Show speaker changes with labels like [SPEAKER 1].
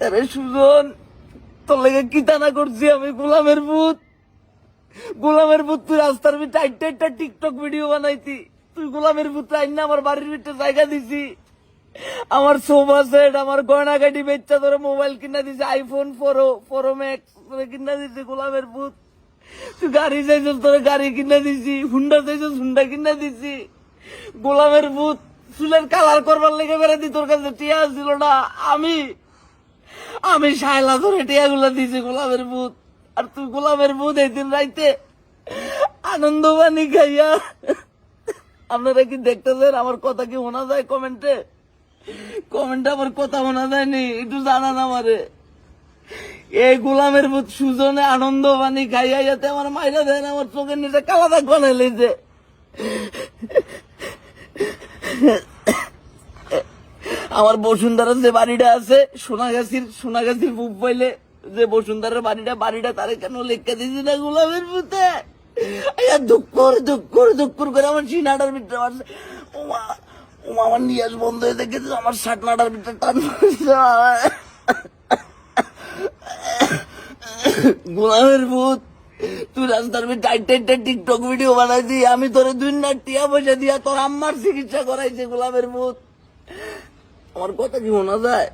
[SPEAKER 1] আরে সুজন, তোর লেগে কি টানা করছি আমি? গোলামের ভূত, গোলামের ভূত। তুই রাস্তার ভিতরে একটা টিকটক ভিডিও বানাইতি। তুই গোলামের ভূত আইন না আমার বাড়ির ভিতরে জায়গা দিছি। আমার সোফা সেট, আমার গয়নাগাটি বেচা ধরে মোবাইল কিনা দিছে, আইফোন 4 ম্যাক্স কিনা দিছে গোলামের ভূত। তুই গাড়ি চাইছিস, তোর গাড়ি কিনা দিছি। হুন্ডা চাইছিস, হুন্ডা কিনা দিছি। গোলামের ভূত, চুলের কালার করবার লেগে বেড়াতি, তোর কাছে টিয়া ছিল না। আমি শায়লা ধরে টিয়া গুলা দিছি গোলামের ভূত। আর তুই গোলামের ভূত এই দিন রাইতে আনন্দ বানি খাইয়া। আপনারা কি দেখতেছেন? আমার কথা কি শোনা যায় কমেন্টে? আমার কথা শোনা যায়নি? একটু জানান আমারে। এই গোলামের ভূত সুজনে আনন্দ বানি খাইয়া যাতে আমার মাইরা দেয় না, আমার চোখের নিচে কালা দাগ বানাই লেছে। আমার বসুন্ধরার যে বাড়িটা আছে সোনাগাছির বুক পাইলে যে বসুন্ধরার বাড়িটা তারে কেন লেখা দিয়েছি না গোলামের ভূতে? দুঃখ করে আমার সিনাটার ভিতরে মারছে। ওমা ওমা, আমার নিয়াজ বন্ধ হয়ে দেখেছে, আমার সাটনাটার ভিতরে টান মারছে। গোলামের ভূত, তুই রাস্তার ভিতরে টিকটক ভিডিও বানাইছি। আমি তোরে 2 লাখ টিয়া পয়সা দিয়া তোর আম্মার চিকিৎসা করাইছে গোলামের ভূত। আমার কথা কি শোনা যায়?